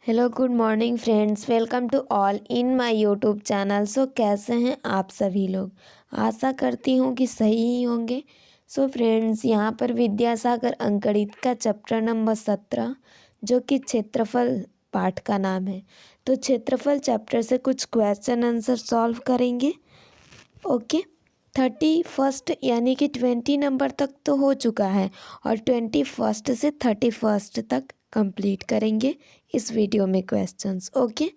Hello good morning friends, welcome to all in my YouTube channel. So कैसे हैं आप सभी लोग। आशा करती हूँ कि सही ही होंगे। सो फ्रेंड्स, यहाँ पर विद्यासागर अंकगणित का चैप्टर नंबर 17 जो कि क्षेत्रफल पाठ का नाम है, तो क्षेत्रफल चैप्टर से कुछ क्वेश्चन आंसर सॉल्व करेंगे। ओके, 31 यानी कि 20 नंबर तक तो हो चुका है और 21 से 31 तक कंप्लीट करेंगे इस वीडियो में questions. Okay,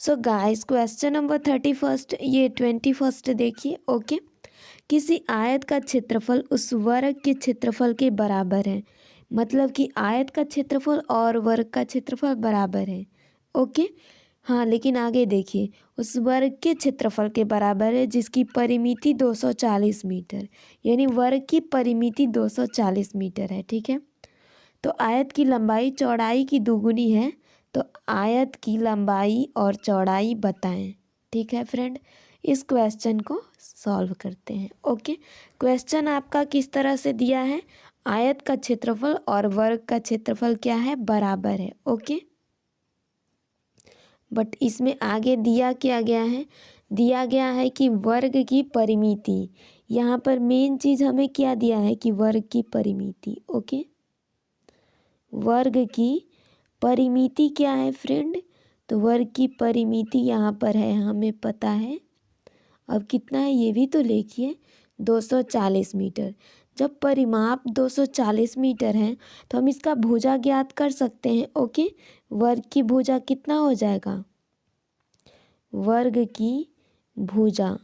so guys, question number 31 ये 21 देखिए। ओके, किसी आयत का क्षेत्रफल उस वर्ग के क्षेत्रफल के बराबर है। मतलब कि आयत का क्षेत्रफल और वर्ग का क्षेत्रफल बराबर है। ओके, हाँ, लेकिन आगे देखिए, उस वर्ग के क्षेत्रफल के बराबर है जिसकी परिमिति 240 मीटर, यानी वर्ग की परिमिति 240 मीटर है। ठीक है, तो आयत की लंबाई चौड़ाई की दुगुनी है, तो आयत की लंबाई और चौड़ाई बताएं। ठीक है फ्रेंड, इस क्वेश्चन को सॉल्व करते हैं। ओके, क्वेश्चन आपका किस तरह से दिया है, आयत का क्षेत्रफल और वर्ग का क्षेत्रफल क्या है, बराबर है। ओके, बट इसमें आगे दिया क्या गया है, दिया गया है कि वर्ग की परिमिति। यहाँ पर मेन चीज़ हमें क्या दिया है कि वर्ग की परिमिति। ओके, वर्ग की परिमिति क्या है फ्रेंड, तो वर्ग की परिमिति यहाँ पर है, हमें पता है। अब कितना है ये भी तो लिखिए, 240 मीटर। जब परिमाप 240 मीटर है तो हम इसका भुजा ज्ञात कर सकते हैं। ओके, वर्ग की भुजा कितना हो जाएगा, वर्ग की भुजा।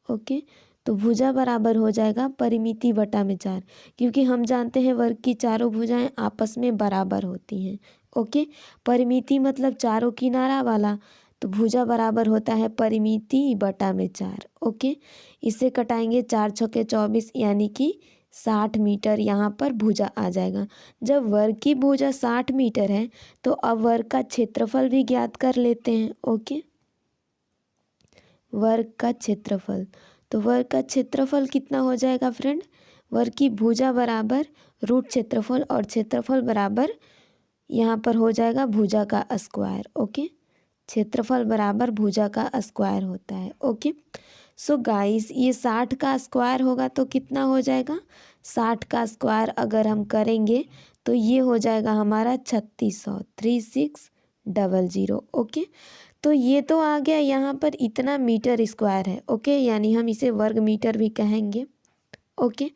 ओके, तो भुजा बराबर हो जाएगा परिमिति बटा में 4, क्योंकि हम जानते हैं वर्ग की चारों भुजाएं आपस में बराबर होती हैं। ओके, परिमिति मतलब चारों किनारा वाला, तो भुजा बराबर होता है परिमिति बटा में 4। ओके, इसे कटाएंगे, 4 छक्के 24 यानी कि 60 मीटर यहाँ पर भुजा आ जाएगा। जब वर्ग की भुजा 60 मीटर है तो अब वर्ग का क्षेत्रफल भी ज्ञात कर लेते हैं। ओके, वर्ग का क्षेत्रफल, तो वर्ग का क्षेत्रफल कितना हो जाएगा फ्रेंड, वर्ग की भुजा बराबर रूट क्षेत्रफल और क्षेत्रफल बराबर यहाँ पर हो जाएगा भुजा का स्क्वायर। ओके, क्षेत्रफल बराबर भुजा का स्क्वायर होता है। ओके, सो गाइस, ये 60 का स्क्वायर होगा तो कितना हो जाएगा, 60 का स्क्वायर अगर हम करेंगे तो ये हो जाएगा हमारा 3600, 3600। ओके, तो ये तो आ गया, यहाँ पर इतना मीटर स्क्वायर है। ओके, यानी हम इसे वर्ग मीटर भी कहेंगे। ओके,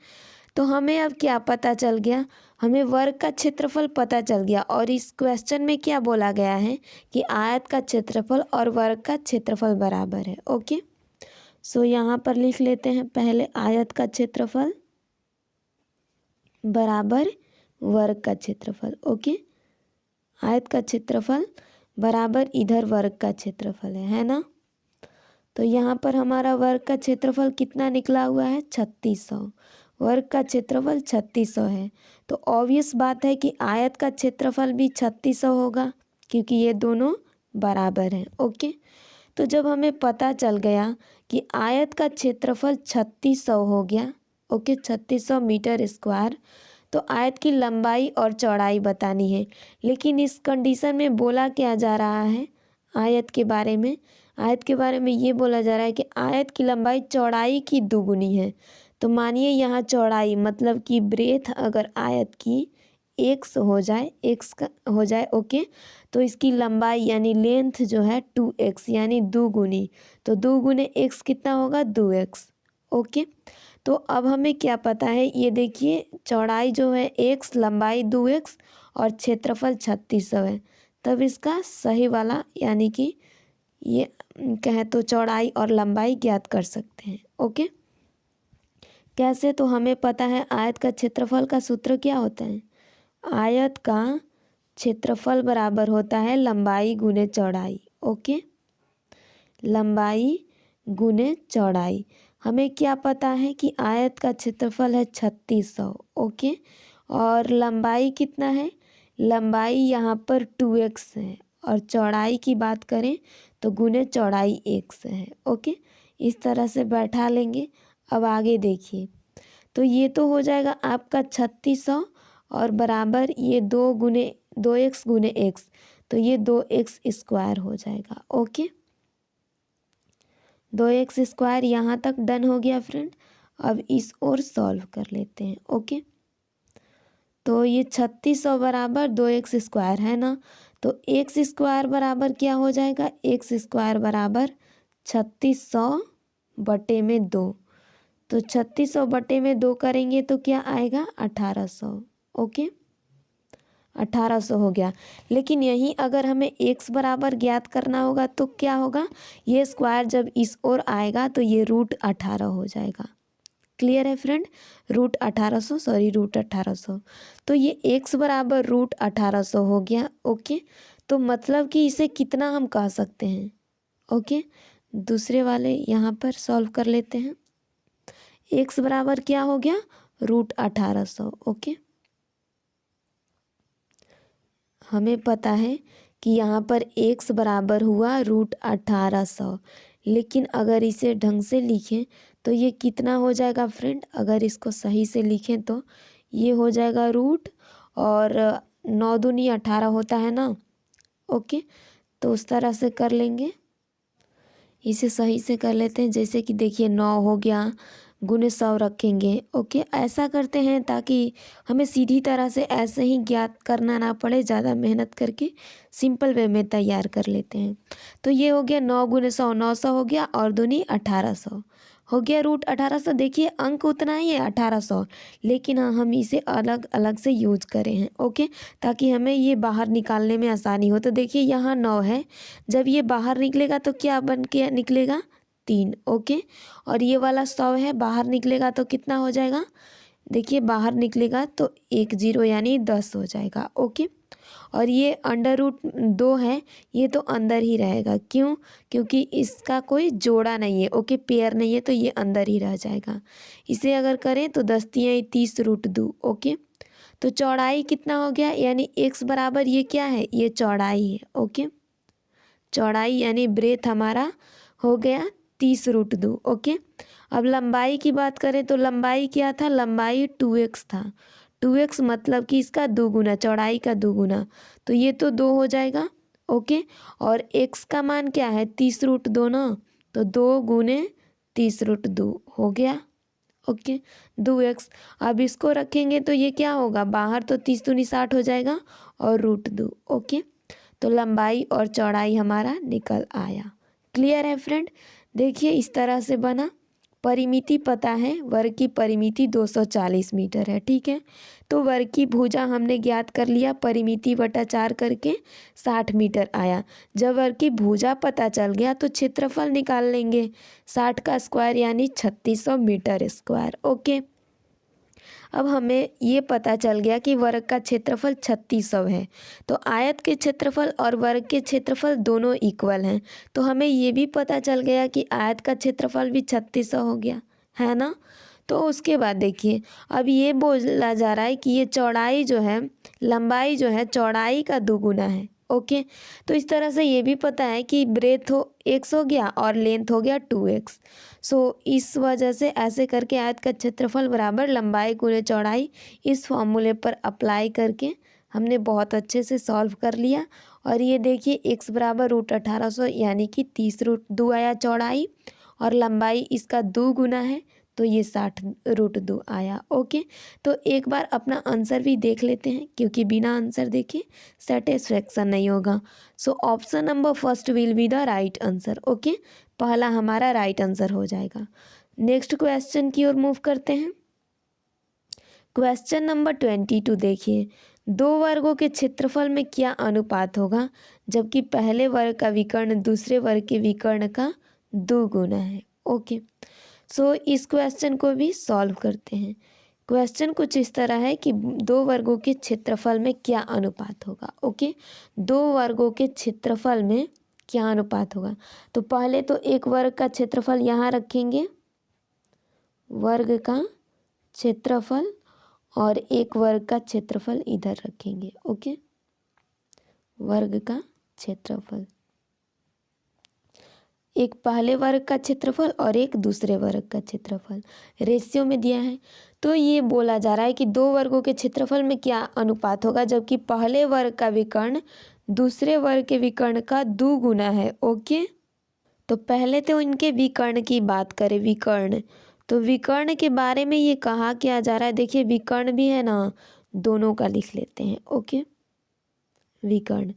तो हमें अब क्या पता चल गया, हमें वर्ग का क्षेत्रफल पता चल गया। और इस क्वेश्चन में क्या बोला गया है कि आयत का क्षेत्रफल और वर्ग का क्षेत्रफल बराबर है। ओके, सो यहाँ पर लिख लेते हैं पहले, आयत का क्षेत्रफल बराबर वर्ग का क्षेत्रफल। ओके, आयत का क्षेत्रफल बराबर इधर वर्ग का क्षेत्रफल है ना। तो यहाँ पर हमारा वर्ग का क्षेत्रफल कितना निकला हुआ है, 3600। वर्ग का क्षेत्रफल 3600 है, तो ऑब्वियस बात है कि आयत का क्षेत्रफल भी 3600 होगा, क्योंकि ये दोनों बराबर हैं। ओके, तो जब हमें पता चल गया कि आयत का क्षेत्रफल 3600 हो गया, ओके, 3600 मीटर स्क्वायर, तो आयत की लंबाई और चौड़ाई बतानी है। लेकिन इस कंडीशन में बोला क्या जा रहा है, आयत के बारे में, आयत के बारे में ये बोला जा रहा है कि आयत की लंबाई चौड़ाई की दुगुनी है। तो मानिए यहाँ चौड़ाई मतलब कि ब्रेथ अगर आयत की एक्स हो जाए, एक्स का हो जाए, ओके, तो इसकी लंबाई यानी लेंथ जो है 2x यानी दुगुनी, तो 2 गुने एक्स कितना होगा, 2x। ओके, तो अब हमें क्या पता है, ये देखिए चौड़ाई जो है x, लंबाई 2x और क्षेत्रफल 3600 है, तब इसका सही वाला यानी कि ये कहें तो चौड़ाई और लंबाई ज्ञात कर सकते हैं। ओके, कैसे, तो हमें पता है आयत का क्षेत्रफल का सूत्र क्या होता है, आयत का क्षेत्रफल बराबर होता है लंबाई गुने चौड़ाई। ओके, लंबाई गुने चौड़ाई, हमें क्या पता है कि आयत का क्षेत्रफल है 3600। ओके, और लंबाई कितना है, लंबाई यहाँ पर 2x है, और चौड़ाई की बात करें तो गुने चौड़ाई x है। ओके, इस तरह से बैठा लेंगे। अब आगे देखिए, तो ये तो हो जाएगा आपका 3600 और बराबर ये 2 गुने 2x गुने x, तो ये 2x² हो जाएगा। ओके, 2x² यहाँ तक डन हो गया फ्रेंड। अब इस ओर सॉल्व कर लेते हैं। ओके, तो ये 3600 बराबर 2x² है ना, तो x² बराबर क्या हो जाएगा, x² बराबर 3600/2। तो 3600/2 करेंगे तो क्या आएगा, 1800। ओके, 1800 हो गया। लेकिन यहीं अगर हमें x बराबर ज्ञात करना होगा तो क्या होगा, ये स्क्वायर जब इस ओर आएगा तो ये √18 हो जाएगा। क्लियर है फ्रेंड, √1800 तो ये x बराबर √1800 हो गया। ओके, तो मतलब कि इसे कितना हम कह सकते हैं। ओके, दूसरे वाले यहाँ पर सॉल्व कर लेते हैं। x बराबर क्या हो गया, √1800। ओके, हमें पता है कि यहाँ पर x बराबर हुआ √1800, लेकिन अगर इसे ढंग से लिखें तो ये कितना हो जाएगा फ्रेंड, अगर इसको सही से लिखें तो ये हो जाएगा रूट और 9 दूनी 18 होता है ना। ओके, तो उस तरह से कर लेंगे, इसे सही से कर लेते हैं। जैसे कि देखिए 9 हो गया, गुने 100 रखेंगे। ओके, ऐसा करते हैं ताकि हमें सीधी तरह से ऐसे ही ज्ञात करना ना पड़े, ज़्यादा मेहनत करके सिंपल वे में तैयार कर लेते हैं। तो ये हो गया 9 गुने 100, 900 हो गया और दूनी 1800 हो गया √1800। देखिए अंक उतना ही है 1800, लेकिन हाँ हम इसे अलग अलग से यूज करें हैं। ओके, ताकि हमें ये बाहर निकालने में आसानी हो। तो देखिए यहाँ 9 है, जब ये बाहर निकलेगा तो क्या बन के निकलेगा, 3। ओके, और ये वाला 100 है, बाहर निकलेगा तो कितना हो जाएगा, देखिए बाहर निकलेगा तो 1 0 यानी 10 हो जाएगा। ओके, और ये √2 है, ये तो अंदर ही रहेगा। क्यों, क्योंकि इसका कोई जोड़ा नहीं है। ओके, पेयर नहीं है, तो ये अंदर ही रह जाएगा। इसे अगर करें तो 10 × 30 √2। ओके, तो चौड़ाई कितना हो गया, यानी x बराबर ये क्या है, ये चौड़ाई है। ओके, चौड़ाई यानी ब्रेथ हमारा हो गया 30 √2। ओके, अब लंबाई की बात करें तो लंबाई क्या था, लंबाई 2x था। 2x मतलब कि इसका दोगुना, चौड़ाई का दोगुना, तो ये तो 2 हो जाएगा। ओके, और x का मान क्या है, 30 √2 ना, तो 2 गुने 30 √2 हो गया। Okay, 2x। अब इसको रखेंगे तो ये क्या होगा, बाहर तो 30 दूनी 60 हो जाएगा और √2। ओके, तो लंबाई और चौड़ाई हमारा निकल आया। क्लियर है फ्रेंड, देखिए इस तरह से बना। परिमिति पता है, वर्ग की परिमिति 240 मीटर है। ठीक है, तो वर्ग की भुजा हमने ज्ञात कर लिया, परिमिति बटा 4 करके 60 मीटर आया। जब वर्ग की भुजा पता चल गया तो क्षेत्रफल निकाल लेंगे, 60 का स्क्वायर यानी 3600 मीटर स्क्वायर। ओके, अब हमें ये पता चल गया कि वर्ग का क्षेत्रफल 3600 है, तो आयत के क्षेत्रफल और वर्ग के क्षेत्रफल दोनों इक्वल हैं। तो हमें ये भी पता चल गया कि आयत का क्षेत्रफल भी 3600 हो गया है ना। तो उसके बाद देखिए, अब ये बोला जा रहा है कि ये चौड़ाई जो है, लंबाई जो है चौड़ाई का दोगुना है। ओके, तो इस तरह से ये भी पता है कि ब्रेथ हो x हो गया और लेंथ हो गया 2x। सो इस वजह से ऐसे करके आयत का क्षेत्रफल बराबर लंबाई गुने चौड़ाई, इस फॉर्मूले पर अप्लाई करके हमने बहुत अच्छे से सॉल्व कर लिया। और ये देखिए x बराबर √1800 यानी कि 30 √2 आया चौड़ाई, और लंबाई इसका 2 गुना है तो ये 60 √2 आया। ओके, तो एक बार अपना आंसर भी देख लेते हैं, क्योंकि बिना आंसर देखे सेटिस्फेक्शन नहीं होगा। सो option number first will be the right answer. Okay, पहला हमारा राइट आंसर हो जाएगा। नेक्स्ट क्वेश्चन की ओर मूव करते हैं। क्वेश्चन नंबर 22 देखिए, दो वर्गों के क्षेत्रफल में क्या अनुपात होगा जबकि पहले वर्ग का विकर्ण दूसरे वर्ग के विकर्ण का 2 गुना है। ओके, सो इस क्वेश्चन को भी सॉल्व करते हैं। क्वेश्चन कुछ इस तरह है कि दो वर्गों के क्षेत्रफल में क्या अनुपात होगा। ओके, दो वर्गों के क्षेत्रफल में क्या अनुपात होगा, तो पहले तो एक वर्ग का क्षेत्रफल यहाँ रखेंगे, वर्ग का क्षेत्रफल, और एक वर्ग का क्षेत्रफल इधर रखेंगे। ओके, वर्ग का क्षेत्रफल, एक पहले वर्ग का क्षेत्रफल और एक दूसरे वर्ग का क्षेत्रफल रेशियो में दिया है। तो ये बोला जा रहा है कि दो वर्गों के क्षेत्रफल में क्या अनुपात होगा जबकि पहले वर्ग का विकर्ण दूसरे वर्ग के विकर्ण का दुगुना है। ओके, तो पहले तो इनके विकर्ण की बात करें। विकर्ण, तो विकर्ण के बारे में ये कहा क्या जा रहा है, देखिए विकर्ण भी है ना, दोनों का लिख लेते हैं। ओके, विकर्ण,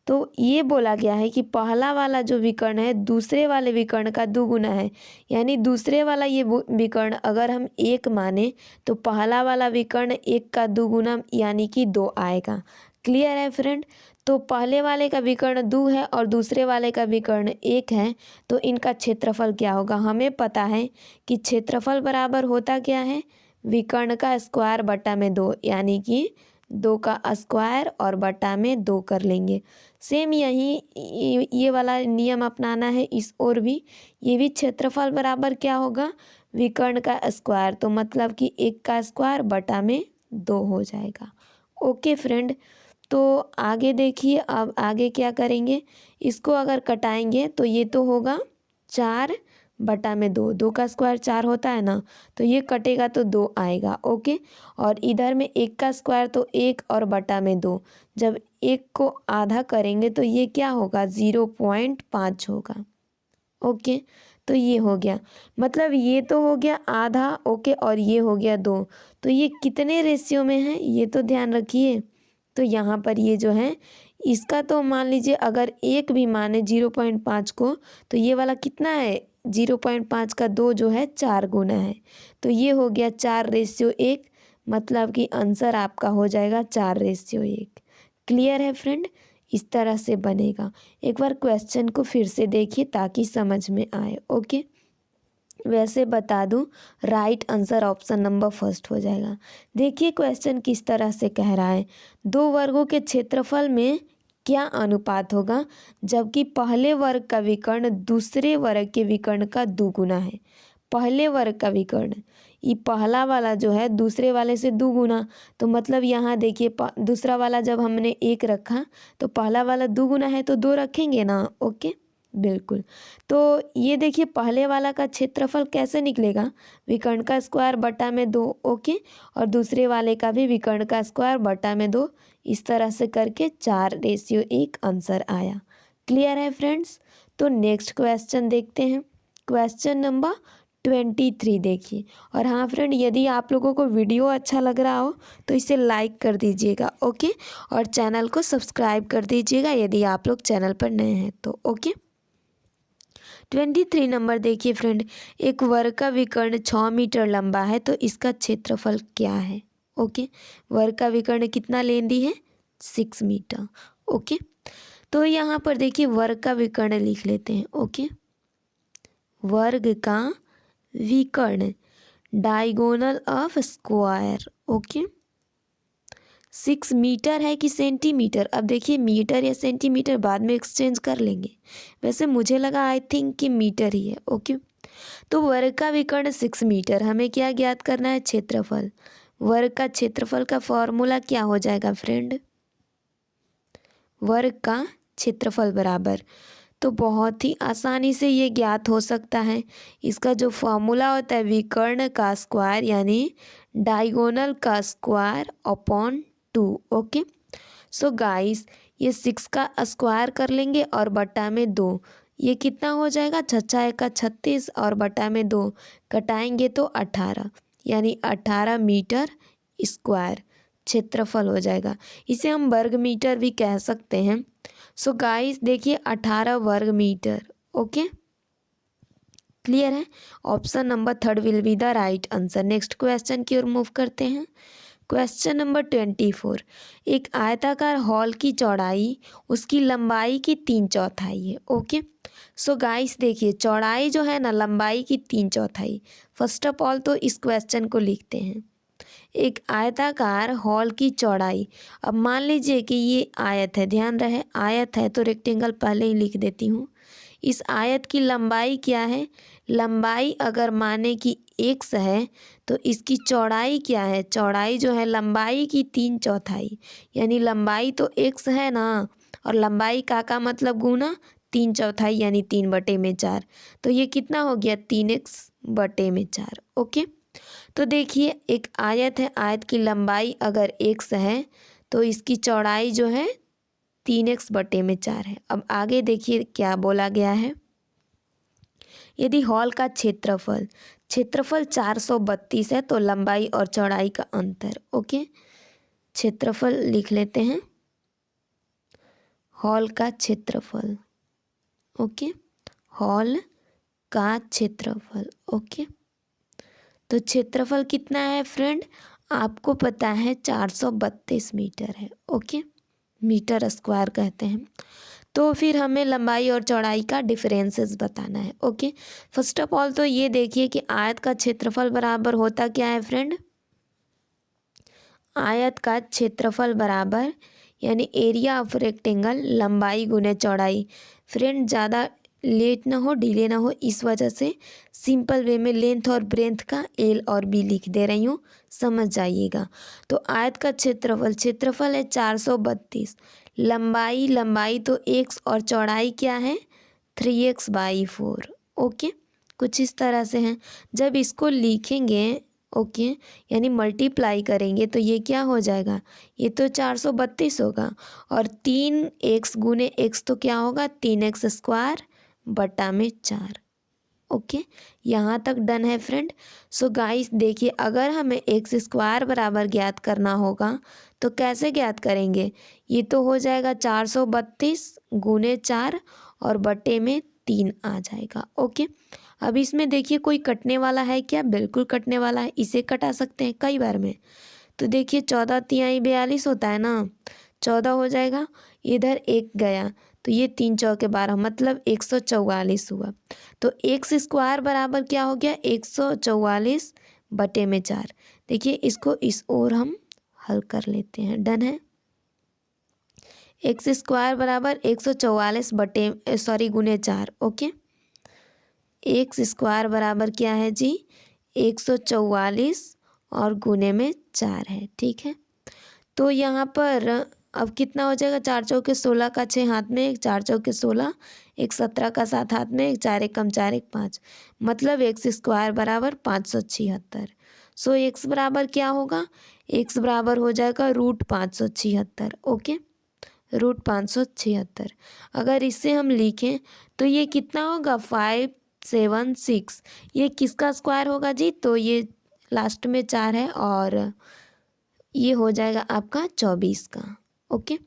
तो ये बोला गया है कि पहला वाला जो विकर्ण है दूसरे वाले विकर्ण का दुगुना है। यानी दूसरे वाला ये विकर्ण अगर हम एक माने तो पहला वाला विकर्ण एक का दुगुना यानी कि 2 आएगा। क्लियर है फ्रेंड। तो पहले वाले का विकर्ण 2 है और दूसरे वाले का विकर्ण 1 है, तो इनका क्षेत्रफल क्या होगा। हमें पता है कि क्षेत्रफल बराबर होता क्या है, विकर्ण का स्क्वायर बटा में 2, यानी कि 2 का स्क्वायर और बटा में 2 कर लेंगे। सेम यही ये वाला नियम अपनाना है इस ओर भी। ये भी क्षेत्रफल बराबर क्या होगा, विकर्ण का स्क्वायर, तो मतलब कि 1 का स्क्वायर बटा में 2 हो जाएगा। ओके फ्रेंड, तो आगे देखिए, अब आगे क्या करेंगे, इसको अगर कटाएंगे तो ये तो होगा 4 बटा में 2, 2 का स्क्वायर 4 होता है ना, तो ये कटेगा तो 2 आएगा। ओके, और इधर में 1 का स्क्वायर तो 1 और बटा में 2, जब 1 को आधा करेंगे तो ये क्या होगा, 0.5 होगा। ओके, तो ये हो गया, मतलब ये तो हो गया आधा। ओके, और ये हो गया 2, तो ये कितने रेशियो में है ये तो ध्यान रखिए। तो यहाँ पर ये जो है इसका तो मान लीजिए अगर 1 भी माने 0.5 को, तो ये वाला कितना है, 0.5 का 2 जो है 4 गुना है, तो ये हो गया 4:1, मतलब कि आंसर आपका हो जाएगा 4:1। क्लियर है फ्रेंड, इस तरह से बनेगा। एक बार क्वेश्चन को फिर से देखिए ताकि समझ में आए। ओके, वैसे बता दूं, right answer option number first हो जाएगा। देखिए क्वेश्चन किस तरह से कह रहा है, 2 वर्गों के क्षेत्रफल में क्या अनुपात होगा जबकि पहले वर्ग का विकर्ण दूसरे वर्ग के विकर्ण का दुगुना है। पहले वर्ग का विकर्ण, ये पहला वाला जो है दूसरे वाले से दुगुना, तो मतलब यहाँ देखिए दूसरा वाला जब हमने 1 रखा तो पहला वाला दुगुना है तो 2 रखेंगे ना। ओके, बिल्कुल। तो ये देखिए पहले वाला का क्षेत्रफल कैसे निकलेगा, विकर्ण का स्क्वायर बटा में 2। ओके, और दूसरे वाले का भी विकर्ण का स्क्वायर बटा में 2, इस तरह से करके 4:1 आंसर आया। क्लियर है फ्रेंड्स। तो नेक्स्ट क्वेश्चन देखते हैं, क्वेश्चन नंबर 23 देखिए। और हाँ फ्रेंड, यदि आप लोगों को वीडियो अच्छा लग रहा हो तो इसे लाइक कर दीजिएगा। ओके, और चैनल को सब्सक्राइब कर दीजिएगा यदि आप लोग चैनल पर नए हैं तो। ओके, 23 नंबर देखिए फ्रेंड, एक वर्ग का विकर्ण 6 मीटर लंबा है तो इसका क्षेत्रफल क्या है। ओके, वर्ग का विकर्ण कितना लेंदी है, 6 मीटर। ओके, तो यहाँ पर देखिए वर्ग का विकर्ण लिख लेते हैं। ओके, वर्ग का विकर्ण, diagonal of square. Okay, 6 metre है कि सेंटीमीटर, अब देखिए मीटर या सेंटीमीटर बाद में एक्सचेंज कर लेंगे, वैसे मुझे लगा आई थिंक कि मीटर ही है। ओके, तो वर्ग का विकर्ण 6 मीटर, हमें क्या ज्ञात करना है, क्षेत्रफल। वर्ग का क्षेत्रफल का फॉर्मूला क्या हो जाएगा फ्रेंड, वर्ग का क्षेत्रफल बराबर, तो बहुत ही आसानी से ये ज्ञात हो सकता है। इसका जो फॉर्मूला होता है विकर्ण का स्क्वायर यानी डायगोनल का square upon 2। Okay, so guys ये 6 का स्क्वायर कर लेंगे और बटा में 2, ये कितना हो जाएगा, 6 का 36 और बटा में 2 कटाएंगे तो 18, यानी 18 मीटर स्क्वायर क्षेत्रफल हो जाएगा। इसे हम वर्ग मीटर भी कह सकते हैं। सो गाइस देखिए 18 वर्ग मीटर। ओके, क्लियर है, option number 3 will be the right answer. Next question की ओर मूव करते हैं। क्वेश्चन नंबर 24, एक आयताकार हॉल की चौड़ाई उसकी लंबाई की 3/4 है। ओके, सो गाइस देखिए चौड़ाई जो है ना लंबाई की 3/4। फर्स्ट ऑफ ऑल तो इस क्वेश्चन को लिखते हैं, एक आयताकार हॉल की चौड़ाई। अब मान लीजिए कि ये आयत है, ध्यान रहे आयत है तो रेक्टेंगल पहले ही लिख देती हूँ। इस आयत की लंबाई क्या है, लंबाई अगर माने कि x है तो इसकी चौड़ाई क्या है, चौड़ाई जो है लंबाई की 3/4, यानी लंबाई तो x है ना, और लंबाई का मतलब गुना 3/4 यानी 3/4, तो ये कितना हो गया 3x/4। ओके, तो देखिए एक आयत है, आयत की लंबाई अगर x है तो इसकी चौड़ाई जो है 3x/4 है। अब आगे देखिए क्या बोला गया है। यदि हॉल का क्षेत्रफल 432 है तो लंबाई और चौड़ाई का अंतर। ओके, क्षेत्रफल लिख लेते हैं, हॉल का क्षेत्रफल। ओके, हॉल का क्षेत्रफल। ओके, तो क्षेत्रफल कितना है फ्रेंड, आपको पता है 432 मीटर है। ओके, मीटर स्क्वायर कहते हैं। तो फिर हमें लंबाई और चौड़ाई का डिफरेंसेस बताना है। ओके, फर्स्ट ऑफ ऑल तो ये देखिए कि आयत का क्षेत्रफल बराबर होता क्या है फ्रेंड, आयत का क्षेत्रफल बराबर यानी एरिया ऑफ रेक्टेंगल लंबाई गुने चौड़ाई। फ्रेंड ज़्यादा लेट ना हो, डिले ना हो, इस वजह से सिंपल वे में लेंथ और ब्रेंथ का एल और बी लिख दे रही हूँ, समझ जाइएगा। तो आयत का क्षेत्रफल है 432, लंबाई तो x और चौड़ाई क्या है 3x/4। ओके, कुछ इस तरह से है। जब इसको लिखेंगे ओके यानी मल्टीप्लाई करेंगे तो ये क्या हो जाएगा, ये तो 432 होगा और 3x गुने x तो क्या होगा 3x² / 4। ओके, यहाँ तक डन है फ्रेंड। सो गाइस देखिए, अगर हमें x² बराबर ज्ञात करना होगा तो कैसे ज्ञात करेंगे, ये तो हो जाएगा 432 गुने 4 और बटे में 3 आ जाएगा। ओके, अब इसमें देखिए कोई कटने वाला है क्या, बिल्कुल कटने वाला है, इसे कटा सकते हैं कई बार में। तो देखिए 14 तिहाई 42 होता है ना, 14 हो जाएगा, इधर एक गया तो ये 3 चौके 12 मतलब 144 हुआ। तो x² बराबर क्या हो गया 144 बटे में 4। देखिए इसको इस ओर हम हल कर लेते हैं, डन है। x² बराबर 144 गुने 4। ओके, x² बराबर क्या है जी 144 और गुने में 4 है। ठीक है, तो यहाँ पर अब कितना हो जाएगा, 4 चौके 16 का 6 हाथ में, 4 चौके 16, 1 17 का 7 हाथ में, 4 एकम 4 1 5 मतलब x² बराबर 576। सो x बराबर क्या होगा, x बराबर हो जाएगा √576। ओके, √576। अगर इसे हम लिखें तो ये कितना होगा 576। ये किसका स्क्वायर होगा जी, तो ये लास्ट में 4 है और ये हो जाएगा आपका 24 का। ओके,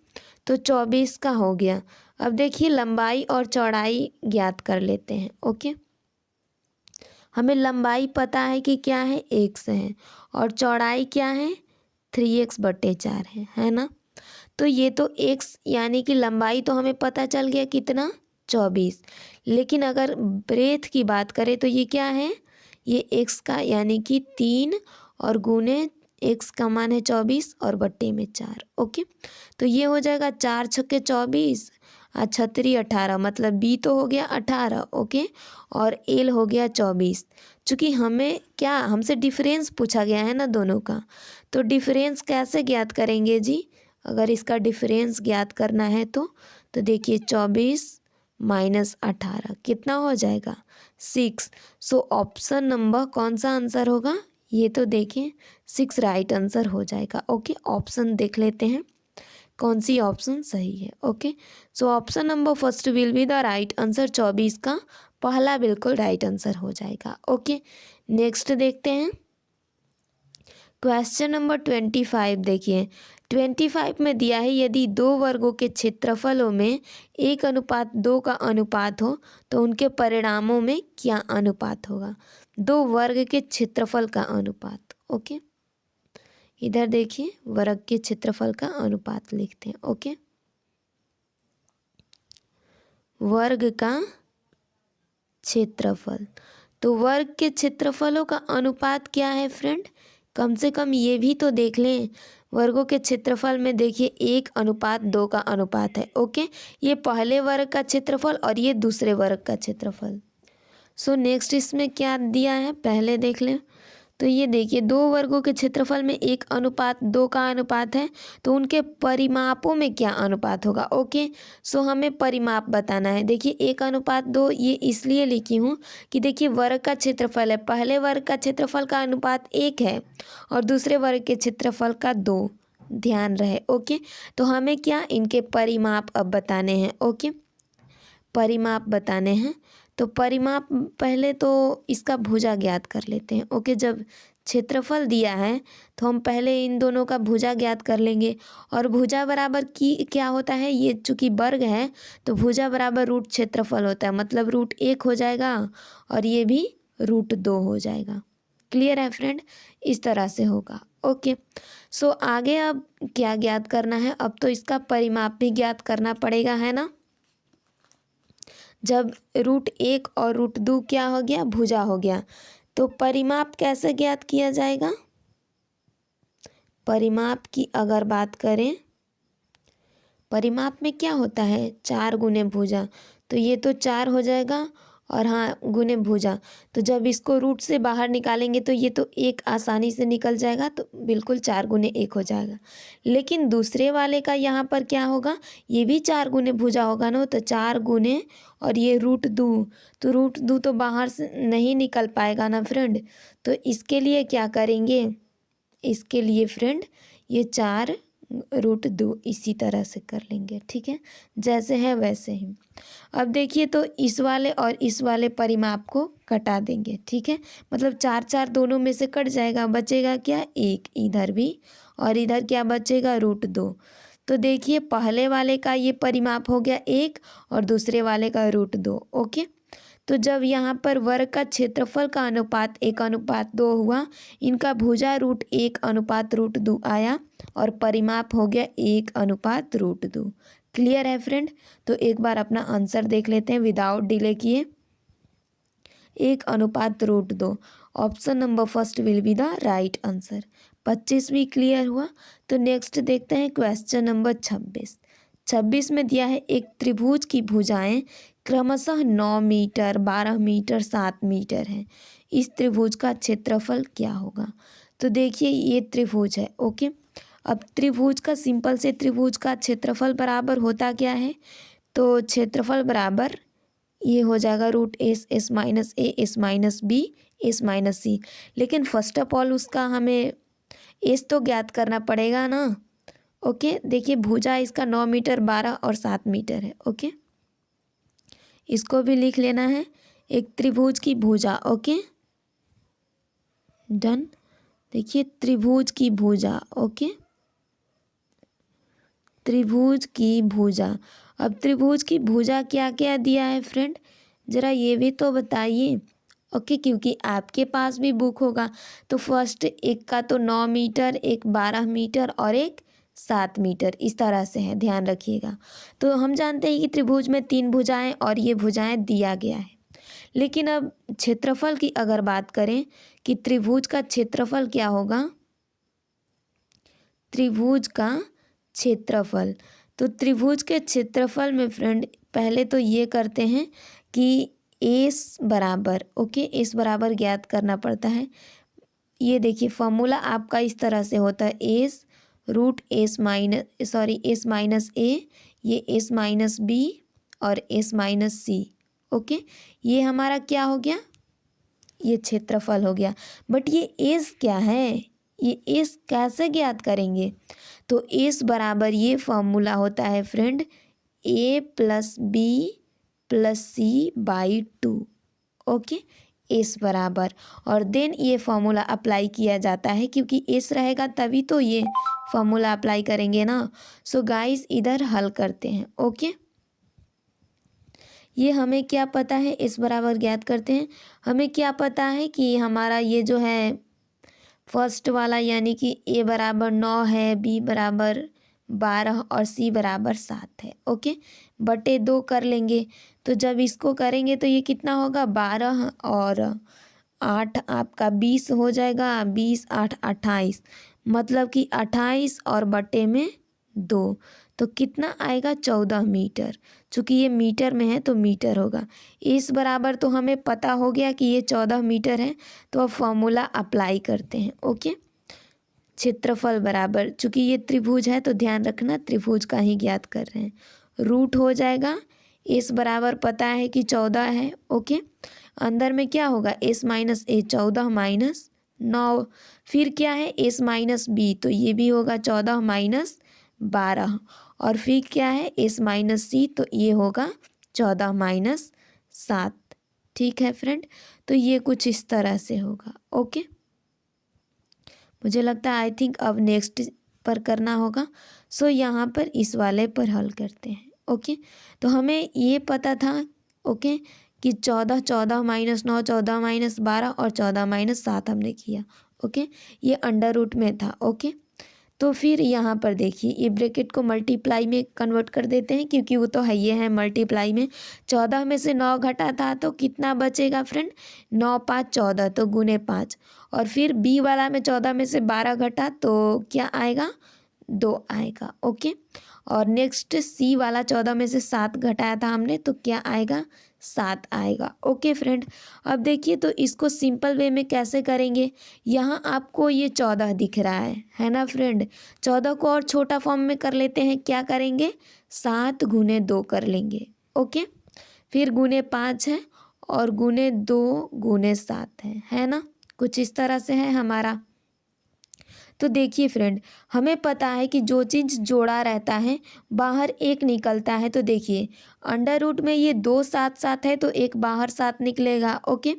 तो 24 का हो गया। अब देखिए लंबाई और चौड़ाई ज्ञात कर लेते हैं। ओके, हमें लंबाई पता है कि क्या है x है और चौड़ाई क्या है 3x/4 है ना। तो ये तो x यानी कि लंबाई तो हमें पता चल गया कितना 24, लेकिन अगर ब्रेथ की बात करें तो ये क्या है, ये x का यानी कि 3 और गुने x का मान है 24 और बट्टे में 4। ओके, तो ये हो जाएगा 4 छक्के 24 छतरी 18 मतलब b तो हो गया 18। ओके, और l हो गया 24। चूँकि हमें क्या, हमसे डिफरेंस पूछा गया है ना दोनों का, तो डिफरेंस कैसे ज्ञात करेंगे जी, अगर इसका डिफरेंस ज्ञात करना है तो देखिए 24 माइनस 18 कितना हो जाएगा 6। सो ऑप्शन नंबर कौन सा आंसर होगा, ये तो देखिए 6 राइट आंसर हो जाएगा। ओके, ऑप्शन देख लेते हैं कौन सी ऑप्शन सही है। Okay, so option number first will be the right answer, 24 का पहला बिल्कुल राइट आंसर हो जाएगा। ओके, नेक्स्ट देखते हैं क्वेश्चन नंबर 25। देखिए 25 में दिया है यदि 2 वर्गों के क्षेत्रफलों में 1:2 का अनुपात हो तो उनके परिणामों में क्या अनुपात होगा, 2 वर्ग के क्षेत्रफल का अनुपात। ओके, इधर देखिए वर्ग के क्षेत्रफल का अनुपात लिखते हैं। ओके, वर्ग का क्षेत्रफल, तो वर्ग के क्षेत्रफलों का अनुपात क्या है फ्रेंड, कम से कम ये भी तो देख लें। वर्गों के क्षेत्रफल में देखिए 1:2 का अनुपात है। ओके, ये पहले वर्ग का क्षेत्रफल और ये दूसरे वर्ग का क्षेत्रफल। सो नेक्स्ट इसमें क्या दिया है पहले देख लें। तो ये देखिए 2 वर्गों के क्षेत्रफल में 1:2 का अनुपात है, तो उनके परिमापों में क्या अनुपात होगा। ओके, सो हमें परिमाप बताना है। देखिए 1:2 ये इसलिए लिखी हूँ कि देखिए वर्ग का क्षेत्रफल है, पहले वर्ग का क्षेत्रफल का अनुपात 1 है और दूसरे वर्ग के क्षेत्रफल का 2। ध्यान रहे। ओके, तो हमें क्या इनके परिमाप अब बताने हैं। ओके, परिमाप बताने हैं। तो परिमाप पहले तो इसका भुजा ज्ञात कर लेते हैं। ओके, जब क्षेत्रफल दिया है तो हम पहले इन दोनों का भुजा ज्ञात कर लेंगे। और भुजा बराबर की क्या होता है, ये चूँकि वर्ग है तो भुजा बराबर रूट क्षेत्रफल होता है, मतलब रूट 1 हो जाएगा और ये भी रूट 2 हो जाएगा। क्लियर है फ्रेंड, इस तरह से होगा। ओके, सो आगे अब क्या ज्ञात करना है, अब तो इसका परिमाप भी ज्ञात करना पड़ेगा, है ना। जब रूट 1 और रूट 2 क्या हो गया, भुजा हो गया, तो परिमाप कैसे ज्ञात किया जाएगा। परिमाप की अगर बात करें, परिमाप में क्या होता है, 4 गुने भुजा, तो ये तो 4 हो जाएगा और हाँ गुने भुजा, तो जब इसको रूट से बाहर निकालेंगे तो ये तो 1 आसानी से निकल जाएगा, तो बिल्कुल 4 गुने 1 हो जाएगा। लेकिन दूसरे वाले का यहाँ पर क्या होगा, ये भी 4 गुने भुजा होगा ना, तो 4 गुने और ये रूट 2, तो रूट 2 तो बाहर से नहीं निकल पाएगा ना फ्रेंड। तो इसके लिए क्या करेंगे, इसके लिए फ्रेंड ये 4 रूट 2 इसी तरह से कर लेंगे। ठीक है, जैसे है वैसे ही। अब देखिए, तो इस वाले और इस वाले परिमाप को कटा देंगे। ठीक है, मतलब 4 4 दोनों में से कट जाएगा, बचेगा क्या, 1 इधर भी और इधर क्या बचेगा, रूट 2। तो देखिए पहले वाले का ये परिमाप हो गया 1 और दूसरे वाले का रूट 2। ओके, तो जब यहाँ पर वर्ग का क्षेत्रफल का अनुपात 1:2 हुआ, इनका भुजा रूट 1:रूट 2 आया और परिमाप हो गया 1:रूट 2। क्लियर है फ्रेंड, तो एक बार अपना आंसर देख लेते हैं विदाउट डिले किए। 1:रूट 2, option number first will be the right answer. 25 भी क्लियर हुआ। तो नेक्स्ट देखते हैं क्वेश्चन नंबर 26। 26 में दिया है एक त्रिभुज की भुजाएं क्रमशः 9 मीटर, 12 मीटर, 7 मीटर है। इस त्रिभुज का क्षेत्रफल क्या होगा। तो देखिए ये त्रिभुज है। ओके, अब त्रिभुज का सिंपल से त्रिभुज का क्षेत्रफल बराबर होता क्या है, तो क्षेत्रफल बराबर ये हो जाएगा root S, S minus A, S minus B, S minus C. लेकिन फर्स्ट ऑफ ऑल उसका हमें एस तो ज्ञात करना पड़ेगा ना। ओके, देखिए भुजा इसका 9 मीटर, 12 और 7 मीटर है। ओके, इसको भी लिख लेना है, एक त्रिभुज की भुजा। ओके डन, देखिए त्रिभुज की भुजा। ओके, त्रिभुज की भुजा। अब त्रिभुज की भुजा क्या क्या दिया है फ्रेंड, ज़रा ये भी तो बताइए। ओके, क्योंकि आपके पास भी बुक होगा, तो फर्स्ट एक का तो 9 मीटर, एक 12 मीटर और एक 7 मीटर, इस तरह से है, ध्यान रखिएगा। तो हम जानते हैं कि त्रिभुज में 3 भुजाएं और ये भुजाएं दिया गया है। लेकिन अब क्षेत्रफल की अगर बात करें कि त्रिभुज का क्षेत्रफल क्या होगा, त्रिभुज का क्षेत्रफल, तो त्रिभुज के क्षेत्रफल में फ्रेंड पहले तो ये करते हैं कि एस बराबर, ओके एस बराबर ज्ञात करना पड़ता है। ये देखिए फॉर्मूला आपका इस तरह से होता है, S root S minus S minus A, ये एस माइनस बी और एस माइनस सी। ओके, ये हमारा क्या हो गया, ये क्षेत्रफल हो गया। बट ये एस क्या है, ये एस कैसे ज्ञात करेंगे, तो एस बराबर ये फॉर्मूला होता है friend, a plus b plus c by 2। Okay, s बराबर, और देन ये फॉर्मूला अप्लाई किया जाता है, क्योंकि एस रहेगा तभी तो ये फॉर्मूला अप्लाई करेंगे ना। सो गाइस इधर हल करते हैं। ओके, ये हमें क्या पता है, एस बराबर ज्ञात करते हैं। हमें क्या पता है कि हमारा ये जो है फर्स्ट वाला यानी कि ए बराबर 9 है, बी बराबर 12 और सी बराबर 7 है। ओके, बटे 2 कर लेंगे, तो जब इसको करेंगे तो ये कितना होगा, 12 और 8 आपका 20 हो जाएगा, 20 8 28, मतलब कि 28 और बटे में 2, तो कितना आएगा, 14 मीटर। चूँकि ये मीटर में है तो मीटर होगा। इस बराबर तो हमें पता हो गया कि ये 14 मीटर है, तो अब फॉर्मूला अप्लाई करते हैं। ओके, क्षेत्रफल बराबर, चूँकि ये त्रिभुज है तो ध्यान रखना त्रिभुज का ही ज्ञात कर रहे हैं, रूट हो जाएगा, एस बराबर पता है कि 14 है। ओके, अंदर में क्या होगा, एस माइनस ए 14 माइनस 9, फिर क्या है एस माइनस बी, तो ये भी होगा 14 माइनस 12, और फिर क्या है एस माइनस सी, तो ये होगा 14 माइनस 7। ठीक है फ्रेंड, तो ये कुछ इस तरह से होगा। ओके, मुझे लगता है आई थिंक अब नेक्स्ट पर करना होगा। सो यहाँ पर इस वाले पर हल करते हैं। ओके, तो हमें ये पता था ओके कि 14 14 माइनस 9 14 माइनस 12 और 14 माइनस 7 हमने किया। ओके, ये अंडर रूट में था। ओके, तो फिर यहाँ पर देखिए ये ब्रैकेट को मल्टीप्लाई में कन्वर्ट कर देते हैं, क्योंकि वो तो है ये है मल्टीप्लाई में। 14 में से 9 घटा था तो कितना बचेगा फ्रेंड, 9 5 14, तो गुने 5। और फिर बी वाला में 14 में से 12 घटा तो क्या आएगा, 2 आएगा। ओके, और नेक्स्ट सी वाला 14 में से 7 घटाया था हमने, तो क्या आएगा, 7 आएगा। ओके फ्रेंड, अब देखिए तो इसको सिंपल वे में कैसे करेंगे। यहाँ आपको ये 14 दिख रहा है ना फ्रेंड। 14 को और छोटा फॉर्म में कर लेते हैं, क्या करेंगे, 7 गुने 2 कर लेंगे। ओके, फिर गुने 5 है और गुने 2 गुने 7 है ना, कुछ इस तरह से है हमारा। तो देखिए फ्रेंड, हमें पता है कि जो चीज़ जोड़ा रहता है बाहर एक निकलता है। तो देखिए अंडर रूट में ये 2 7 7 है, तो एक बाहर 7 निकलेगा। ओके,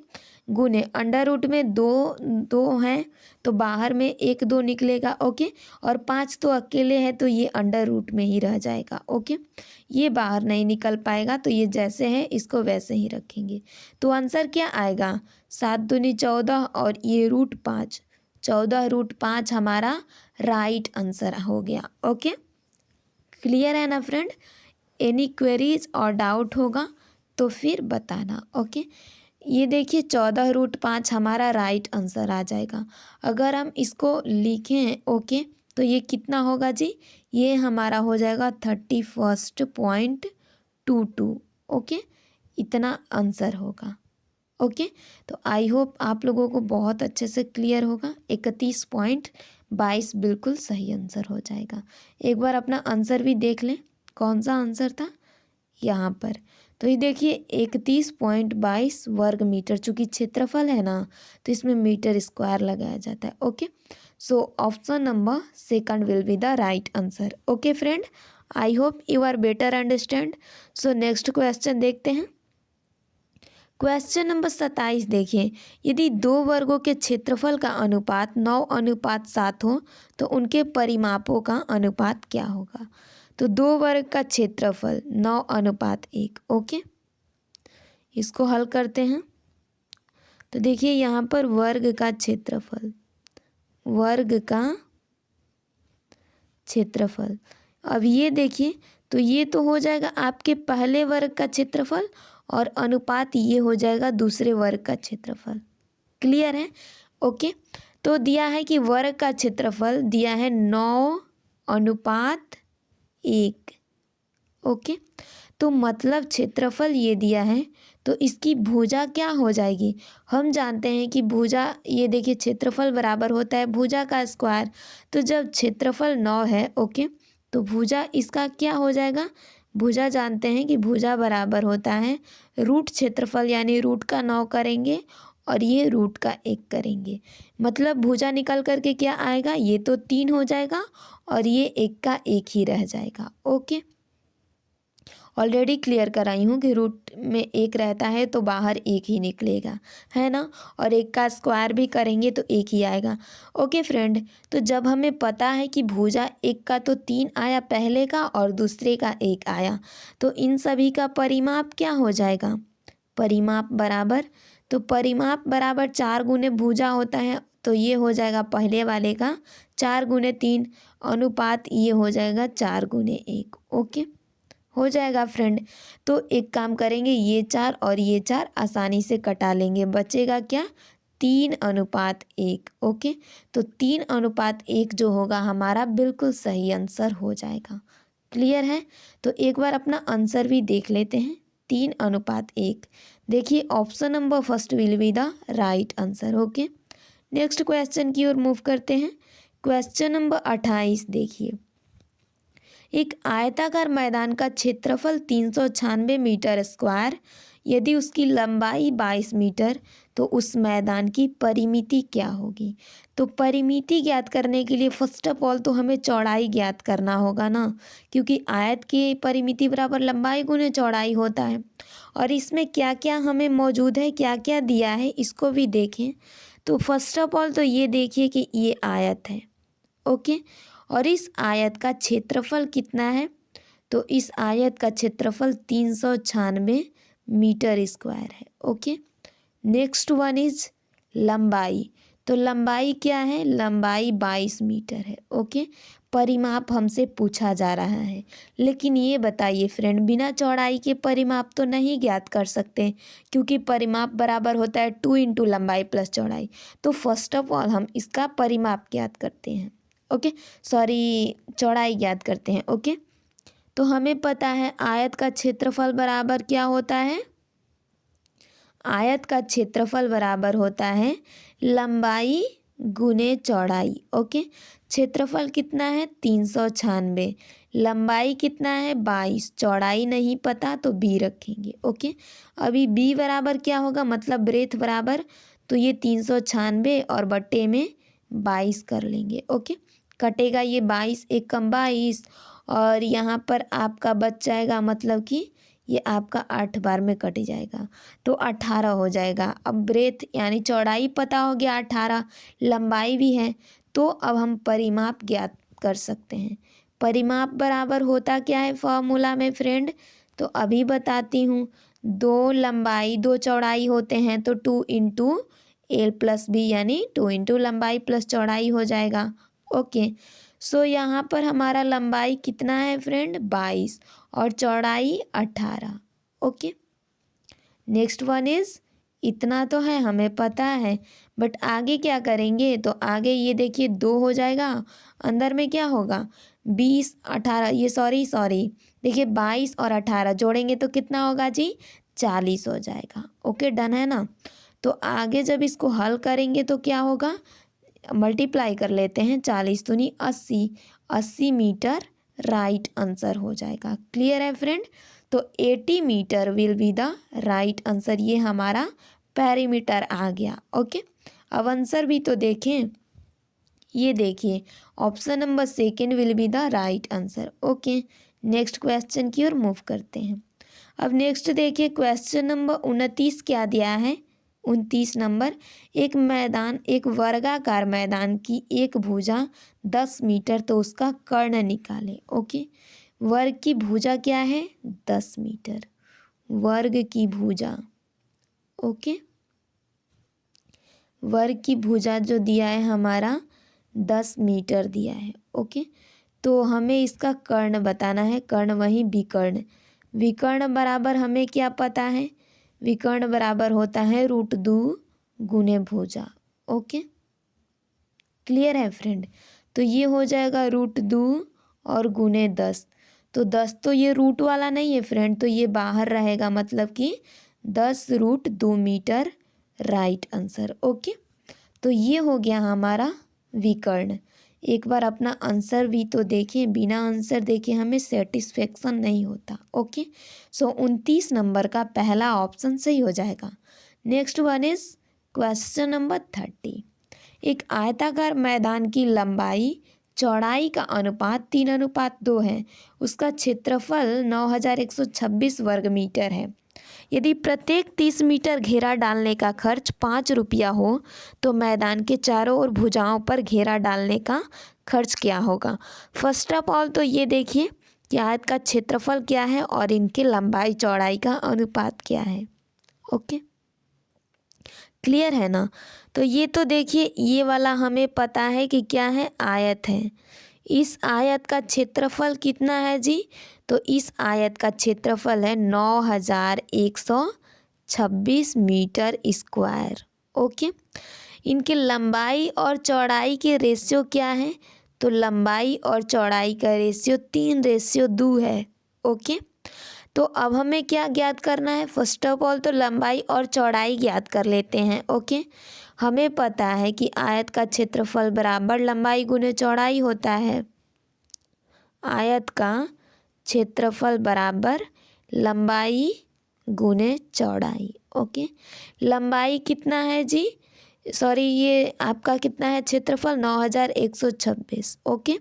गुने अंडर रूट में 2 2 हैं, तो बाहर में 1 2 निकलेगा। ओके, और 5 तो अकेले है, तो ये अंडर रूट में ही रह जाएगा। ओके, ये बाहर नहीं निकल पाएगा, तो ये जैसे है इसको वैसे ही रखेंगे। तो आंसर क्या आएगा, 7 दूनी 14 और ये रूट 5, 14 रूट 5 हमारा राइट आंसर हो गया। ओके, क्लियर है ना फ्रेंड। एनी क्वेरीज और डाउट होगा तो फिर बताना। ओके, ये देखिए 14 रूट 5 हमारा राइट आंसर आ जाएगा। अगर हम इसको लिखें ओके, तो ये कितना होगा जी, ये हमारा हो जाएगा 31.22। ओके, इतना आंसर होगा। ओके, तो आई होप आप लोगों को बहुत अच्छे से क्लियर होगा। 31.22 बिल्कुल सही आंसर हो जाएगा। एक बार अपना आंसर भी देख लें, कौन सा आंसर था यहाँ पर। तो ये देखिए 31.22 वर्ग मीटर, चूँकि क्षेत्रफल है ना तो इसमें मीटर स्क्वायर लगाया जाता है। Okay, so option number second will be the right answer. Okay friend, I hope you are better understand. So next question देखते हैं। क्वेश्चन नंबर 27 देखिए, यदि दो वर्गों के क्षेत्रफल का अनुपात 9:7 हो तो उनके परिमापों का अनुपात क्या होगा। तो दो वर्ग का क्षेत्रफल 9:1। ओके, इसको हल करते हैं। तो देखिए यहाँ पर वर्ग का क्षेत्रफल, वर्ग का क्षेत्रफल, अब ये देखिए तो ये तो हो जाएगा आपके पहले वर्ग का क्षेत्रफल और अनुपात ये हो जाएगा दूसरे वर्ग का क्षेत्रफल। क्लियर है। ओके, तो दिया है कि वर्ग का क्षेत्रफल दिया है 9:1। ओके, तो मतलब क्षेत्रफल ये दिया है, तो इसकी भुजा क्या हो जाएगी। हम जानते हैं कि भुजा, ये देखिए क्षेत्रफल बराबर होता है भुजा का स्क्वायर। तो जब क्षेत्रफल 9 है ओके, तो भुजा इसका क्या हो जाएगा, भुजा जानते हैं कि भुजा बराबर होता है रूट क्षेत्रफल, यानी रूट का 9 करेंगे और ये रूट का 1 करेंगे। मतलब भुजा निकल करके क्या आएगा, ये तो 3 हो जाएगा और ये 1 का 1 ही रह जाएगा। ओके, ऑलरेडी क्लियर कराई हूँ कि रूट में 1 रहता है तो बाहर 1 ही निकलेगा, है ना, और 1 का स्क्वायर भी करेंगे तो 1 ही आएगा। ओके फ्रेंड, तो जब हमें पता है कि भुजा 1 का तो 3 आया पहले का और दूसरे का 1 आया, तो इन सभी का परिमाप क्या हो जाएगा, परिमाप बराबर, तो परिमाप बराबर 4 गुने भुजा होता है, तो ये हो जाएगा पहले वाले का 4 गुने 3, अनुपात ये हो जाएगा 4 गुने 1। ओके, हो जाएगा फ्रेंड। तो एक काम करेंगे, ये 4 और ये 4 आसानी से कटा लेंगे, बचेगा क्या, 3:1। ओके, तो 3:1 जो होगा हमारा बिल्कुल सही आंसर हो जाएगा। क्लियर है। तो एक बार अपना आंसर भी देख लेते हैं, 3:1। देखिए option number first will be the right answer. Okay, next question की ओर मूव करते हैं। क्वेश्चन नंबर 28 देखिए, एक आयताकार मैदान का क्षेत्रफल 396 मीटर स्क्वायर यदि उसकी लंबाई 22 मीटर तो उस मैदान की परिमिति क्या होगी। तो परिमिति ज्ञात करने के लिए फर्स्ट ऑफ ऑल तो हमें चौड़ाई ज्ञात करना होगा ना, क्योंकि आयत की परिमिति बराबर लंबाई गुने चौड़ाई होता है। और इसमें क्या क्या हमें मौजूद है, क्या क्या दिया है, इसको भी देखें। तो फर्स्ट ऑफ ऑल तो ये देखिए कि ये आयत है, ओके। और इस आयत का क्षेत्रफल कितना है, तो इस आयत का क्षेत्रफल 396 मीटर स्क्वायर है, ओके। नेक्स्ट वन इज लंबाई। तो लंबाई क्या है, लंबाई 22 मीटर है, ओके। परिमाप हमसे पूछा जा रहा है, लेकिन ये बताइए फ्रेंड, बिना चौड़ाई के परिमाप तो नहीं ज्ञात कर सकते, क्योंकि परिमाप बराबर होता है 2 इंटू लंबाई प्लस चौड़ाई। तो फर्स्ट ऑफ ऑल हम इसका परिमाप ज्ञात करते हैं, ओके, सॉरी चौड़ाई ज्ञात करते हैं, ओके। तो हमें पता है आयत का क्षेत्रफल बराबर क्या होता है, आयत का क्षेत्रफल बराबर होता है लंबाई गुने चौड़ाई, ओके। क्षेत्रफल कितना है 396, लंबाई कितना है 22, चौड़ाई नहीं पता तो बी रखेंगे, ओके। अभी बी बराबर क्या होगा, मतलब ब्रेथ बराबर, तो ये 396 और बट्टे में 22 कर लेंगे, ओके। कटेगा ये 22 एक कम 22, और यहाँ पर आपका बच जाएगा, मतलब कि ये आपका 8 बार में कट जाएगा, तो 18 हो जाएगा। अब ब्रेथ यानी चौड़ाई पता हो गया 18, लंबाई भी है, तो अब हम परिमाप ज्ञात कर सकते हैं। परिमाप बराबर होता क्या है फॉर्मूला में फ्रेंड, तो अभी बताती हूँ। 2 लंबाई 2 चौड़ाई होते हैं, तो 2 इंटू एल प्लस बी, यानी 2 इंटू लंबाई प्लस चौड़ाई हो जाएगा, ओके। सो यहाँ पर हमारा लंबाई कितना है फ्रेंड 22 और चौड़ाई 18, ओके। नेक्स्ट वन इज, इतना तो है हमें पता है, बट आगे क्या करेंगे, तो आगे ये देखिए 2 हो जाएगा, अंदर में क्या होगा 20 18, ये सॉरी देखिए 22 और 18 जोड़ेंगे तो कितना होगा जी 40 हो जाएगा, ओके। डन है ना। तो आगे जब इसको हल करेंगे तो क्या होगा, मल्टीप्लाई कर लेते हैं, 40 दूनी 80, 80 मीटर राइट आंसर हो जाएगा। क्लियर है फ्रेंड। तो 80 metre will be the right answer, ये हमारा पेरीमीटर आ गया, ओके। अब आंसर भी तो देखें, ये देखिए option number second will be the right answer, okay. Next question की ओर मूव करते हैं। अब नेक्स्ट देखिए क्वेश्चन नंबर 29 क्या दिया है, 29 नंबर, एक मैदान, एक वर्गाकार मैदान की एक भुजा 10 मीटर, तो उसका कर्ण निकाले, ओके। वर्ग की भुजा क्या है 10 मीटर, वर्ग की भुजा, ओके। वर्ग की भुजा जो दिया है हमारा 10 मीटर दिया है, ओके। तो हमें इसका कर्ण बताना है, कर्ण वही विकर्ण, विकर्ण बराबर हमें क्या पता है, विकर्ण बराबर होता है √2 गुने भुजा, ओके। क्लियर है फ्रेंड। तो ये हो जाएगा √2 और गुने 10, तो 10 तो ये रूट वाला नहीं है फ्रेंड, तो ये बाहर रहेगा, मतलब कि 10√2 मीटर राइट आंसर, ओके। तो ये हो गया हमारा विकर्ण। एक बार अपना आंसर भी तो देखें, बिना आंसर देखे हमें सेटिस्फेक्शन नहीं होता, ओके। सो 29 नंबर का पहला ऑप्शन सही हो जाएगा। Next one is question number 30। एक आयताकार मैदान की लंबाई चौड़ाई का अनुपात 3:2 है, उसका क्षेत्रफल 9126 वर्ग मीटर है। यदि प्रत्येक 30 मीटर घेरा डालने का खर्च 5 रुपया हो, तो मैदान के चारों ओर भुजाओं पर घेरा डालने का खर्च क्या होगा। फर्स्ट ऑफ ऑल तो ये देखिए कि आयत का क्षेत्रफल क्या है और इनके लंबाई चौड़ाई का अनुपात क्या है, ओके। क्लियर है ना। तो ये तो देखिए ये वाला हमें पता है कि क्या है, आयत है। इस आयत का क्षेत्रफल कितना है जी, तो इस आयत का क्षेत्रफल है 9126 मीटर स्क्वायर, ओके। इनके लंबाई और चौड़ाई के रेशियो क्या है, तो लंबाई और चौड़ाई का रेशियो 3:2 है, ओके। तो अब हमें क्या ज्ञात करना है, फर्स्ट ऑफ ऑल तो लंबाई और चौड़ाई ज्ञात कर लेते हैं, ओके। हमें पता है कि आयत का क्षेत्रफल बराबर लंबाई गुने चौड़ाई होता है। आयत का क्षेत्रफल बराबर लंबाई गुने चौड़ाई। ओके, लंबाई कितना है जी, सॉरी ये आपका कितना है क्षेत्रफल 9126। ओके,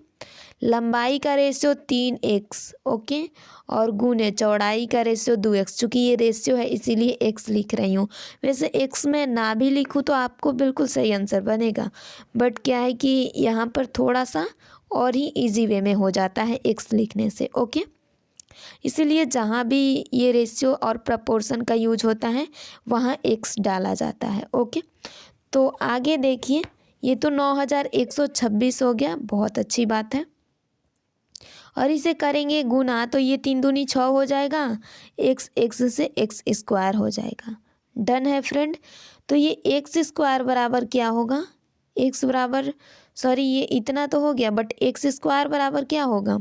लंबाई का रेशियो 3x। ओके, और गुने चौड़ाई का रेशियो 2x। चूँकि ये रेशियो है इसीलिए x लिख रही हूँ। वैसे x में ना भी लिखूँ तो आपको बिल्कुल सही आंसर बनेगा, बट क्या है कि यहाँ पर थोड़ा सा और ही इजी वे में हो जाता है x लिखने से। ओके, इसीलिए जहाँ भी ये रेशियो और प्रपोर्शन का यूज होता है वहाँ x डाला जाता है। ओके, तो आगे देखिए, ये तो 9126 हो गया, बहुत अच्छी बात है। और इसे करेंगे गुना तो ये 3 दूनी 6 हो जाएगा, x से x स्क्वायर हो जाएगा। डन है फ्रेंड। तो ये एक्स स्क्वायर बराबर क्या होगा, एक्स बराबर, सॉरी ये इतना तो हो गया, बट एक्स स्क्वायर बराबर क्या होगा,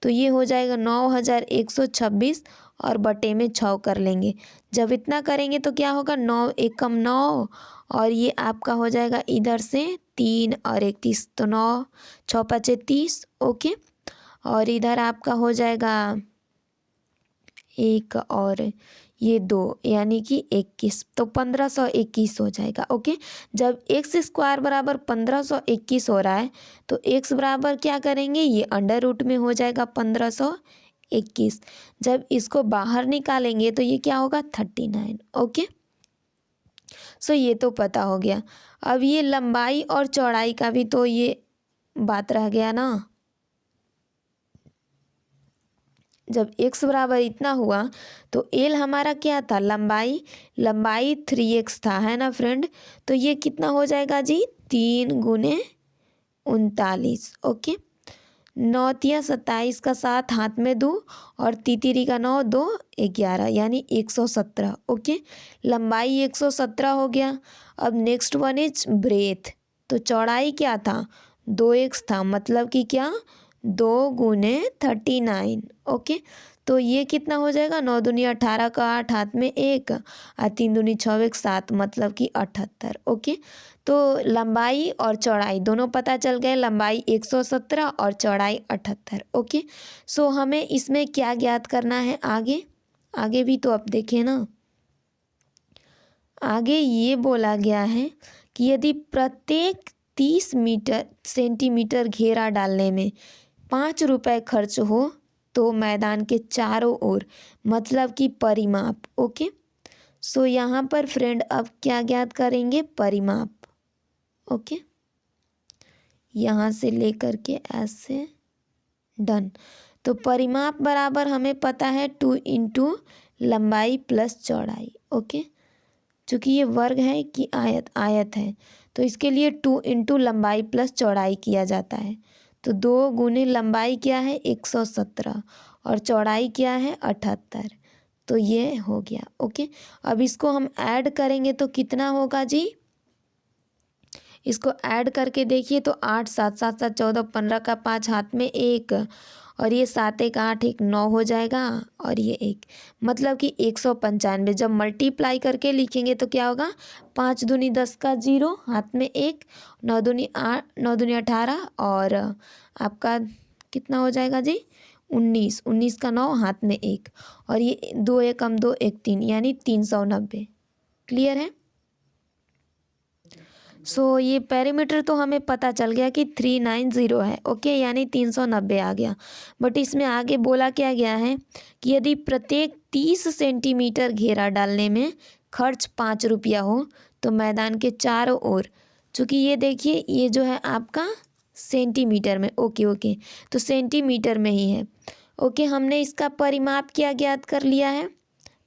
तो ये हो जाएगा 9126 और बटे में 6 कर लेंगे। जब इतना करेंगे तो क्या होगा, 9 एकम 9 और ये आपका हो जाएगा इधर से 3 और 1 30, तो 9 6 5 30। ओके, और इधर आपका हो जाएगा 1 और ये 2 यानी कि 21, तो 1521 हो जाएगा। ओके, जब एक्स स्क्वायर बराबर 1521 हो रहा है तो एक्स बराबर क्या करेंगे, ये अंडर रूट में हो जाएगा 1521। जब इसको बाहर निकालेंगे तो ये क्या होगा 39। ओके, सो ये तो पता हो गया। अब ये लंबाई और चौड़ाई का भी तो ये बात रह गया ना। जब x बराबर इतना हुआ तो एल हमारा क्या था, लंबाई, लंबाई 3x था, है ना फ्रेंड। तो ये कितना हो जाएगा जी, 3 गुने 39। ओके, 9 तिया 27 का 7 हाथ में 2 और तितिरी का 9 2 11 यानी 117। ओके, लंबाई 117 हो गया। अब नेक्स्ट वन इज ब्रेथ, तो चौड़ाई क्या था, 2x था, मतलब कि क्या 2 गुने 39। ओके, तो ये कितना हो जाएगा, 9 दूनी 18 का 8 हाथ में 1 और 3 दूनी 6 1 7 मतलब कि 78। ओके, तो लंबाई और चौड़ाई दोनों पता चल गए, लंबाई 117 और चौड़ाई 78। ओके, सो हमें इसमें क्या ज्ञात करना है आगे, आगे भी तो आप देखें ना। आगे ये बोला गया है कि यदि प्रत्येक 30 सेंटीमीटर घेरा डालने में 5 रुपये खर्च हो तो मैदान के चारों ओर, मतलब कि परिमाप। ओके, सो यहाँ पर फ्रेंड अब क्या ज्ञात करेंगे, परिमाप। ओके, यहाँ से लेकर के ऐसे, डन। तो परिमाप बराबर हमें पता है 2 इंटू लंबाई प्लस चौड़ाई। ओके, चूँकि ये वर्ग है कि आयत है तो इसके लिए 2 इंटू लंबाई प्लस चौड़ाई किया जाता है। तो 2 गुने लंबाई क्या है 117 और चौड़ाई क्या है 78, तो ये हो गया। ओके, अब इसको हम ऐड करेंगे तो कितना होगा जी, इसको ऐड करके देखिए तो 8 7 7 7 14 15 का 5 हाथ में 1 और ये 7 1 8 1 9 हो जाएगा और ये 1, मतलब कि 195। जब मल्टीप्लाई करके लिखेंगे तो क्या होगा, 5 दूनी 10 का 0 हाथ में 1, 9 दूनी 8 9 दूनी 18 और आपका कितना हो जाएगा जी 19, 19 का 9 हाथ में 1 और ये 2 1 कम 2 1 3 यानी 390। क्लियर है। सो ये पेरीमीटर तो हमें पता चल गया कि 390 है। ओके, यानी 390 आ गया। बट इसमें आगे बोला क्या गया है कि यदि प्रत्येक 30 सेंटीमीटर घेरा डालने में खर्च 5 रुपया हो तो मैदान के चारों ओर, चूँकि ये देखिए ये जो है आपका सेंटीमीटर में, ओके तो सेंटीमीटर में ही है। ओके, हमने इसका परिमाप क्या ज्ञात कर लिया है,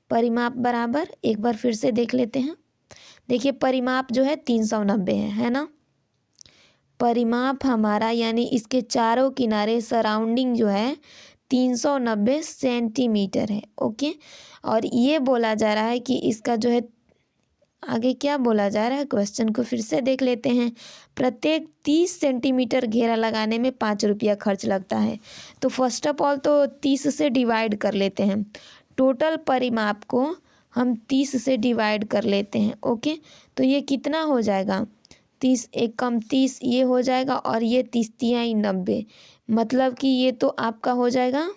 परिमाप बराबर, एक बार फिर से देख लेते हैं। देखिए परिमाप जो है 390 है ना। परिमाप हमारा यानी इसके चारों किनारे सराउंडिंग जो है 390 सेंटीमीटर है। ओके, और ये बोला जा रहा है कि इसका जो है, आगे क्या बोला जा रहा है, क्वेश्चन को फिर से देख लेते हैं। प्रत्येक 30 सेंटीमीटर घेरा लगाने में 5 रुपया खर्च लगता है। तो फर्स्ट ऑफ ऑल तो 30 से डिवाइड कर लेते हैं, टोटल परिमाप को हम 30 से डिवाइड कर लेते हैं। ओके, तो ये कितना हो जाएगा, 30 1 कम 30 ये हो जाएगा और ये 30 तिहाई 90, मतलब कि ये तो आपका हो जाएगा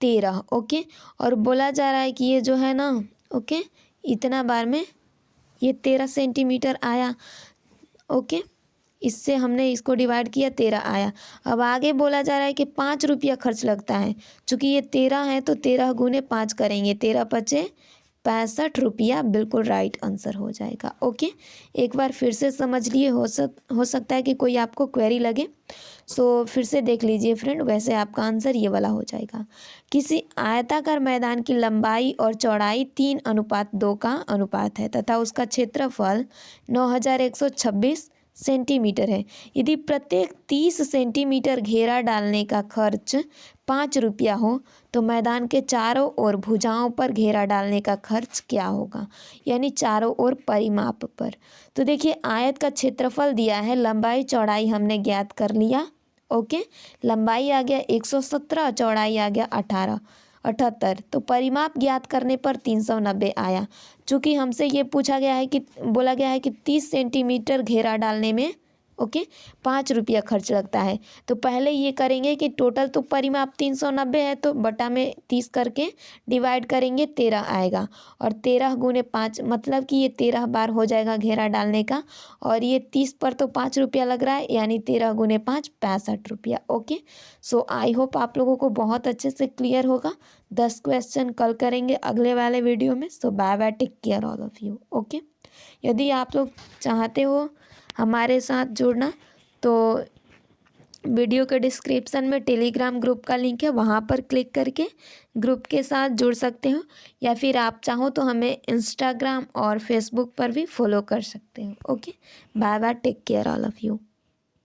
13, ओके। और बोला जा रहा है कि ये जो है ना, ओके, इतना बार में ये 13 सेंटीमीटर आया, ओके। इससे हमने इसको डिवाइड किया, 13 आया। अब आगे बोला जा रहा है कि 5 रुपया खर्च लगता है। चूँकि ये 13 है तो 13 गुने 5 करेंगे, 13 पचे 65 रुपया, बिल्कुल राइट आंसर हो जाएगा, ओके। एक बार फिर से समझ लिए, हो सकता है कि कोई आपको क्वेरी लगे, सो फिर से देख लीजिए फ्रेंड। वैसे आपका आंसर ये वाला हो जाएगा। किसी आयताकार मैदान की लंबाई और चौड़ाई 3:2 का अनुपात है तथा उसका क्षेत्रफल 9126 सेंटीमीटर है। यदि प्रत्येक 30 सेंटीमीटर घेरा डालने का खर्च 5 रुपया हो तो मैदान के चारों ओर भुजाओं पर घेरा डालने का खर्च क्या होगा, यानी चारों ओर परिमाप पर। तो देखिए, आयत का क्षेत्रफल दिया है, लंबाई चौड़ाई हमने ज्ञात कर लिया, ओके। लंबाई आ गया 117, चौड़ाई आ गया 78, तो परिमाप ज्ञात करने पर 390 आया। चूँकि हमसे ये पूछा गया है कि बोला गया है कि 30 सेंटीमीटर घेरा डालने में, ओके, 5 रुपया खर्च लगता है। तो पहले ये करेंगे कि टोटल तो परिमाप 390 है, तो बटा में 30 करके डिवाइड करेंगे, 13 आएगा। और 13 गुने 5 मतलब कि ये 13 बार हो जाएगा घेरा डालने का। और ये 30 पर तो 5 रुपया लग रहा है, यानी 13 गुने 5 65 रुपया, ओके। सो आई होप आप लोगों को बहुत अच्छे से क्लियर होगा। 10 क्वेश्चन कल करेंगे अगले वाले वीडियो में। So bye bye, take care all of you, okay. यदि आप लोग चाहते हो हमारे साथ जुड़ना तो वीडियो के डिस्क्रिप्शन में टेलीग्राम ग्रुप का लिंक है, वहाँ पर क्लिक करके ग्रुप के साथ जुड़ सकते हो। या फिर आप चाहो तो हमें इंस्टाग्राम और फेसबुक पर भी फॉलो कर सकते हो, okay. Bye bye, take care all of you.